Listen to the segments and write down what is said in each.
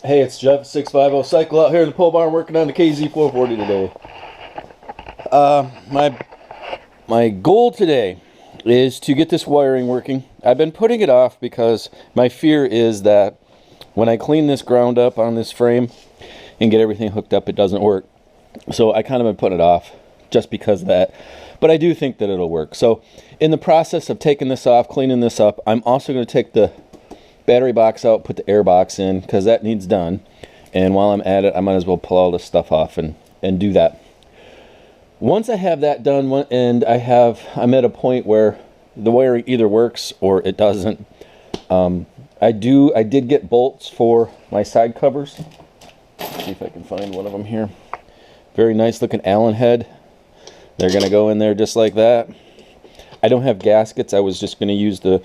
Hey, it's Jeff 650 Cycle out here in the pole barn working on the KZ440 today. My goal today is to get this wiring working. I've been putting it off because my fear is that when I clean this ground up on this frame and get everything hooked up, it doesn't work. So I kind of been putting it off just because of that. But I do think that it'll work. So in the process of taking this off, cleaning this up, I'm also going to take the battery box out, put the air box in, because that needs done. And while I'm at it, I might as well pull all this stuff off and do that. Once I have that done, and I'm at a point where the wiring either works or it doesn't. I did get bolts for my side covers. Let's see if I can find one of them here. Very nice looking Allen head. They're gonna go in there just like that. I don't have gaskets. I was just gonna use the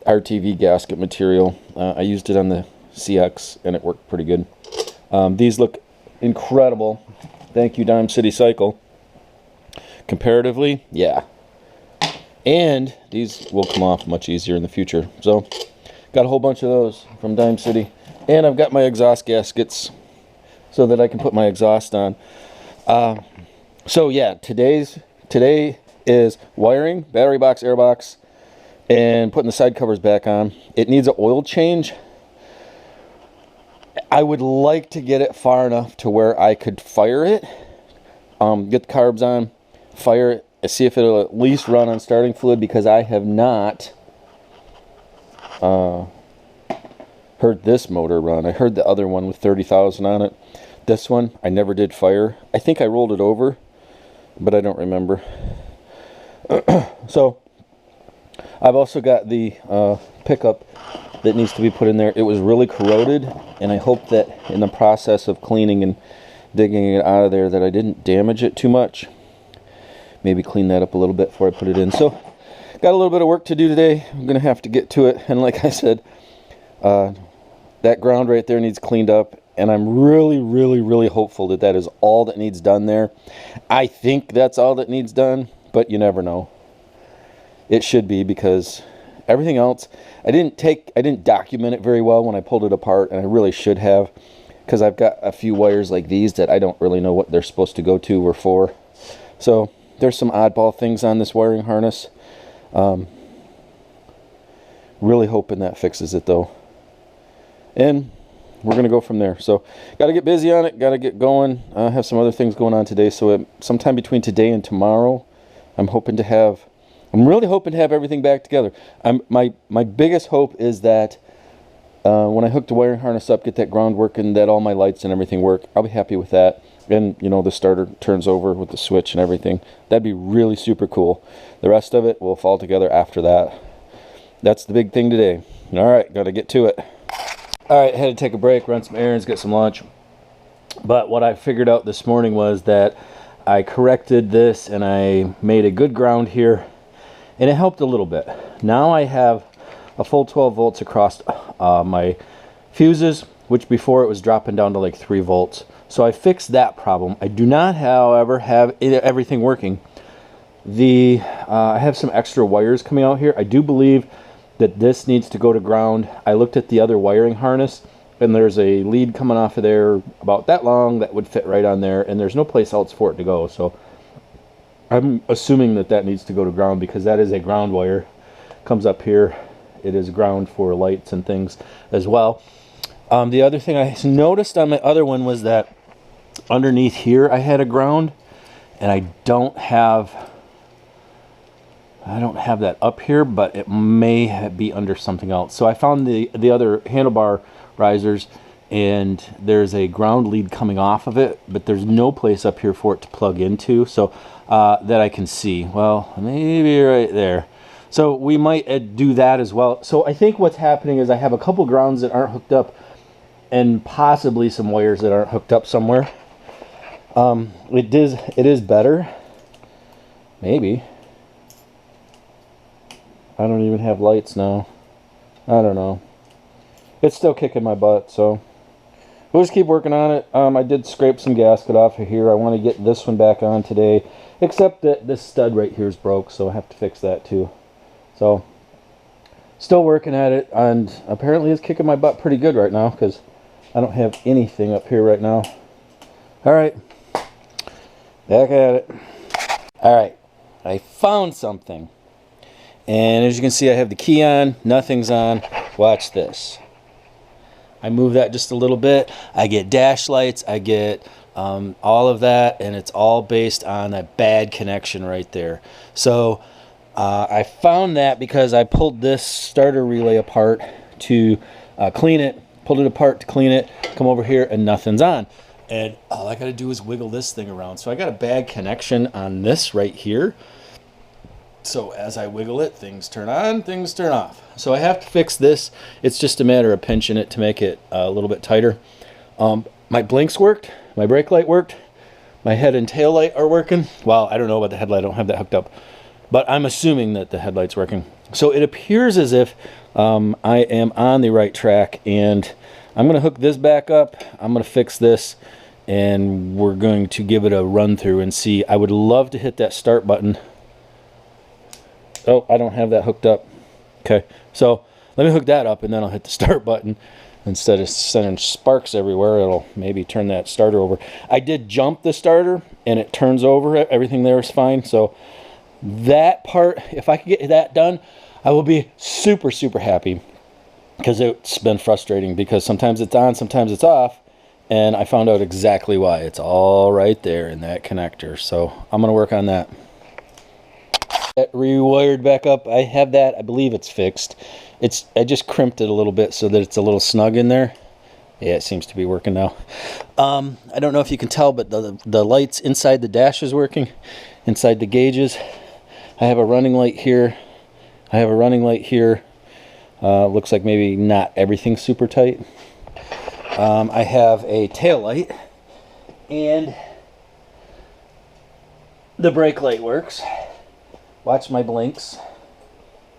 RTV gasket material. I used it on the CX and it worked pretty good. These look incredible. Thank you, Dime City Cycle. Comparatively, yeah. And these will come off much easier in the future. So, got a whole bunch of those from Dime City. And I've got my exhaust gaskets so that I can put my exhaust on. So yeah, today is wiring, battery box, air box, and putting the side covers back on. It needs an oil change. I would like to get it far enough to where I could fire it, get the carbs on, fire it, and see if it'll at least run on starting fluid, because I have not heard this motor run. I heard the other one with 30,000 on it. This one I never did fire. I think I rolled it over, but I don't remember. So I've also got the pickup that needs to be put in there. It was really corroded, and I hope that in the process of cleaning and digging it out of there that I didn't damage it too much. Maybe clean that up a little bit before I put it in. So got a little bit of work to do today. I'm gonna have to get to it, and like I said, that ground right there needs cleaned up, and I'm really hopeful that that is all that needs done there. I think that's all that needs done, but you never know. It should be, because everything else, I didn't document it very well when I pulled it apart, and I really should have, because I've got a few wires like these that I don't really know what they're supposed to go to or for. So there's some oddball things on this wiring harness. Really hoping that fixes it though. And we're going to go from there. So got to get busy on it, got to get going. I have some other things going on today, so sometime between today and tomorrow, I'm really hoping to have everything back together. My biggest hope is that when I hook the wiring harness up, get that ground working, that all my lights and everything work. I'll be happy with that. And, you know, the starter turns over with the switch and everything. That'd be really super cool. The rest of it will fall together after that. That's the big thing today. All right, got to get to it. All right, had to take a break, run some errands, get some lunch. But what I figured out this morning was that I corrected this and I made a good ground here, and it helped a little bit. Now I have a full 12 volts across my fuses, which before it was dropping down to like 3 volts. So I fixed that problem. I do not, however, have everything working. I have some extra wires coming out here. I do believe that this needs to go to ground. I looked at the other wiring harness, and there's a lead coming off of there about that long that would fit right on there, and there's no place else for it to go. So I'm assuming that that needs to go to ground, because that is a ground wire. Comes up here. It is ground for lights and things as well. The other thing I noticed on my other one was that underneath here I had a ground, and I don't have that up here, but it may be under something else. So I found the other handlebar risers, and there's a ground lead coming off of it, but there's no place up here for it to plug into, so that I can see. Well, maybe right there. So we might do that as well. So I think what's happening is I have a couple grounds that aren't hooked up, and possibly some wires that aren't hooked up somewhere. It is better. Maybe. I don't even have lights now. I don't know. It's still kicking my butt, so we'll just keep working on it. I did scrape some gasket off of here. I want to get this one back on today, except that this stud right here is broke, so I have to fix that too. So still working at it, and apparently it's kicking my butt pretty good right now, because I don't have anything up here right now. All right, back at it. All right, I found something. And as you can see, I have the key on, nothing's on. Watch this. I move that just a little bit. I get dash lights, I get all of that, and it's all based on a bad connection right there. So I found that because I pulled this starter relay apart to clean it, pulled it apart to clean it, come over here and nothing's on. And all I gotta do is wiggle this thing around. So I got a bad connection on this right here. So as I wiggle it, things turn on, things turn off. So I have to fix this. It's just a matter of pinching it to make it a little bit tighter. My blinks worked, my brake light worked, my head and tail light are working. Well, I don't know about the headlight, I don't have that hooked up. But I'm assuming that the headlight's working. So it appears as if I am on the right track, and I'm gonna hook this back up, I'm gonna fix this, and we're going to give it a run through and see. I would love to hit that start button. Oh, I don't have that hooked up. Okay, so let me hook that up and then I'll hit the start button. Instead of sending sparks everywhere, it'll maybe turn that starter over. I did jump the starter and it turns over. Everything there is fine. So that part, if I could get that done, I will be super, super happy, because it's been frustrating because sometimes it's on, sometimes it's off. And I found out exactly why. It's all right there in that connector. So I'm going to work on that. Rewired back up. I have that. I believe it's fixed. I just crimped it a little bit so that it's a little snug in there. Yeah, it seems to be working now. I don't know if you can tell, but the lights inside the dash is working. Inside the gauges, I have a running light here. I have a running light here. Looks like maybe not everything's super tight. I have a tail light, and the brake light works. Watch my blinks.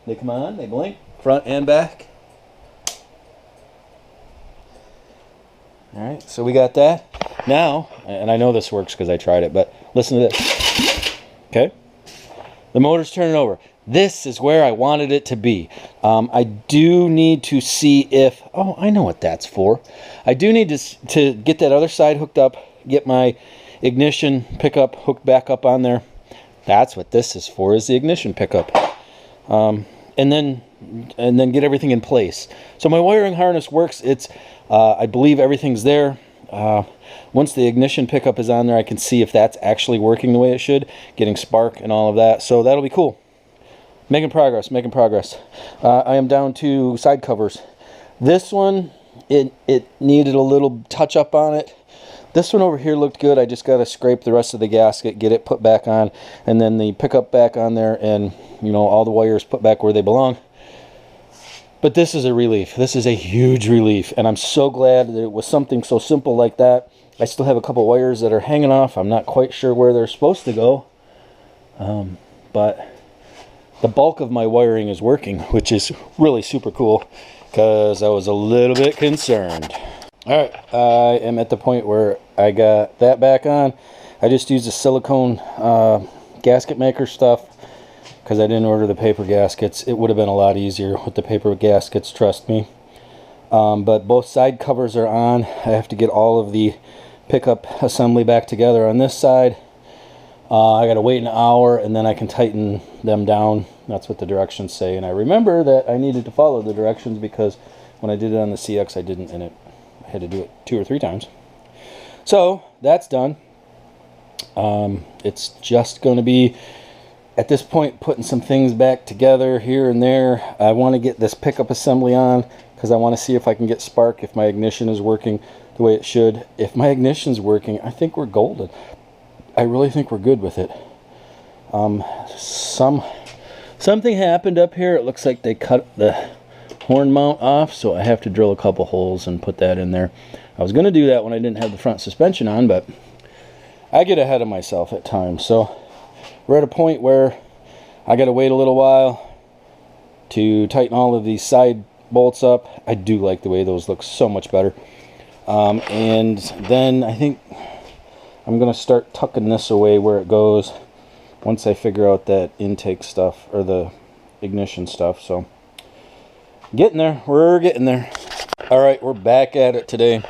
They come on, they blink, front and back. All right, so we got that. Now, and I know this works because I tried it, but listen to this. Okay, the motor's turning over. This is where I wanted it to be. I do need to see if, oh, I know what that's for. I do need to get that other side hooked up, get my ignition pickup hooked back up on there. That's what this is for, is the ignition pickup. And then get everything in place. So my wiring harness works. It's, I believe everything's there. Once the ignition pickup is on there, I can see if that's actually working the way it should, getting spark and all of that. So that'll be cool. Making progress, making progress. I am down to side covers. This one, it needed a little touch up on it. This one over here looked good. I just got to scrape the rest of the gasket, get it put back on, and then the pickup back on there, and you know, all the wires put back where they belong. But this is a relief. This is a huge relief, and I'm so glad that it was something so simple like that. I still have a couple wires that are hanging off. I'm not quite sure where they're supposed to go, but the bulk of my wiring is working, which is really super cool, because I was a little bit concerned. All right, I am at the point where I got that back on. I just used the silicone gasket maker stuff because I didn't order the paper gaskets. It would have been a lot easier with the paper gaskets, trust me. But both side covers are on. I have to get all of the pickup assembly back together on this side. I got to wait an hour and then I can tighten them down. That's what the directions say. And I remember that I needed to follow the directions because when I did it on the CX, I didn't, and I had to do it 2 or 3 times. So that's done. It's just going to be, at this point, putting some things back together here and there. I want to get this pickup assembly on because I want to see if I can get spark, if my ignition is working the way it should. If my ignition's working, I think we're golden. I really think we're good with it. Something happened up here. It looks like they cut the horn mount off, so I have to drill a couple holes and put that in there. I was going to do that when I didn't have the front suspension on, but I get ahead of myself at times. So we're at a point where I got to wait a little while to tighten all of these side bolts up. I do like the way those look so much better. And then I think I'm going to start tucking this away where it goes once I figure out that intake stuff, or the ignition stuff. So getting there, we're getting there. All right, we're back at it today.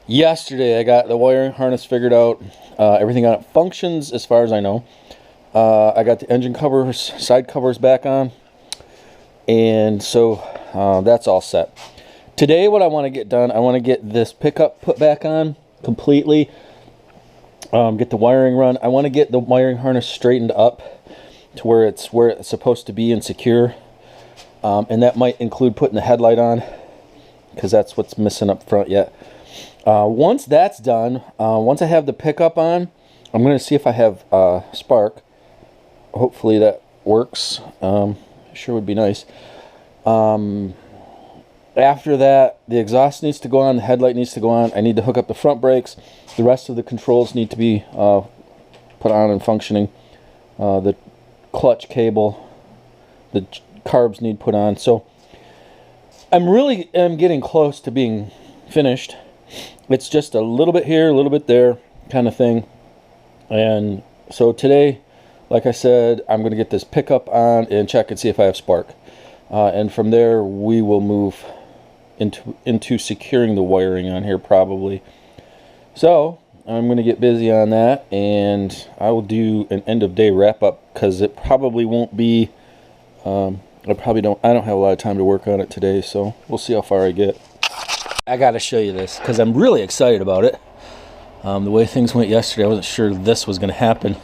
Yesterday I got the wiring harness figured out. Everything on it functions as far as I know. I got the engine covers, side covers back on, and so that's all set. Today what I want to get done, I want to get this pickup put back on completely, get the wiring run. I want to get the wiring harness straightened up to where it's supposed to be and secure, and that might include putting the headlight on, because that's what's missing up front yet. Once that's done, once I have the pickup on, I'm going to see if I have spark. Hopefully that works. Sure would be nice. After that, the exhaust needs to go on, the headlight needs to go on. I need to hook up the front brakes. The rest of the controls need to be put on and functioning. The clutch cable, the carbs need put on. So I'm getting close to being finished. It's just a little bit here, a little bit there kind of thing. And so today, like I said, I'm going to get this pickup on and check and see if I have spark. And from there, we will move into securing the wiring on here probably. So I'm going to get busy on that, and I will do an end of day wrap up, because it probably won't be, I don't have a lot of time to work on it today, so we'll see how far I get. I got to show you this because I'm really excited about it. The way things went yesterday, I wasn't sure this was going to happen.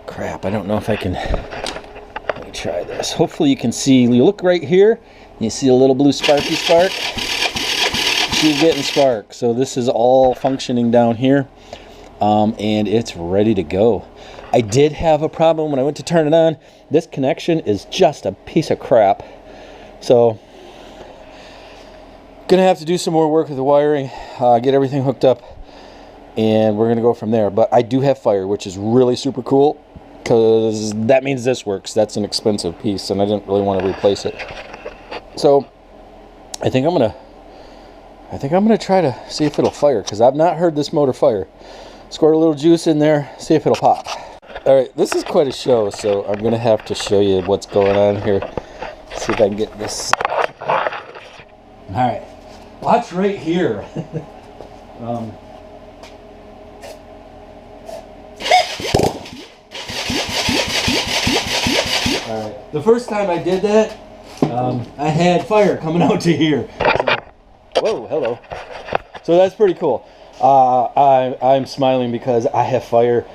Crap, I don't know if I can. Let me try this. Hopefully you can see. You look right here, you see a little blue sparky spark. She's getting spark. So this is all functioning down here, and it's ready to go. I did have a problem when I went to turn it on. This connection is just a piece of crap. So gonna have to do some more work with the wiring, get everything hooked up, and we're gonna go from there. But I do have fire, which is really super cool, because that means this works. That's an expensive piece, and I didn't really want to replace it. So I think I'm gonna try to see if it'll fire, because I've not heard this motor fire. Squirt a little juice in there, see if it'll pop. All right, this is quite a show, so I'm gonna have to show you what's going on here. See if I can get this. All right. Watch right here. All right. The first time I did that, I had fire coming out to here. So, whoa, hello. So that's pretty cool. I'm smiling because I have fire,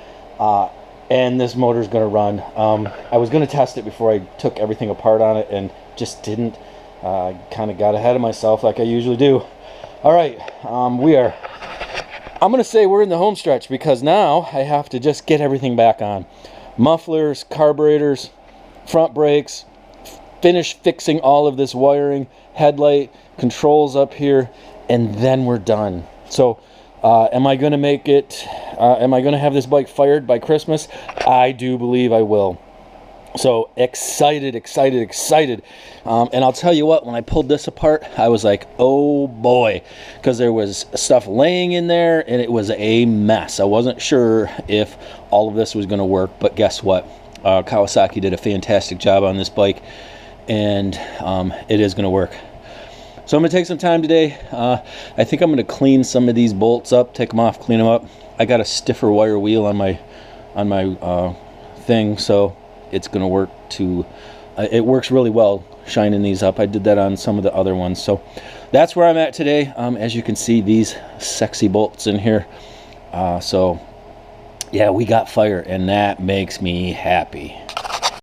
and this motor's going to run. I was going to test it before I took everything apart on it, and just didn't. Kind of got ahead of myself like I usually do. All right, I'm going to say we're in the home stretch, because now I have to just get everything back on. Mufflers, carburetors, front brakes, finish fixing all of this wiring, headlight, controls up here, and then we're done. So am I going to make it, am I going to have this bike fired by Christmas? I do believe I will. So excited. And I'll tell you what, when I pulled this apart, I was like, oh boy, because there was stuff laying in there and it was a mess. I wasn't sure if all of this was going to work, but guess what? Kawasaki did a fantastic job on this bike, and it is going to work. So I'm going to take some time today. I think I'm going to clean some of these bolts up, take them off, clean them up. I got a stiffer wire wheel on my thing, so it's going to work to, it works really well shining these up. I did that on some of the other ones. So that's where I'm at today. As you can see, these sexy bolts in here. So yeah, we got fire, and that makes me happy.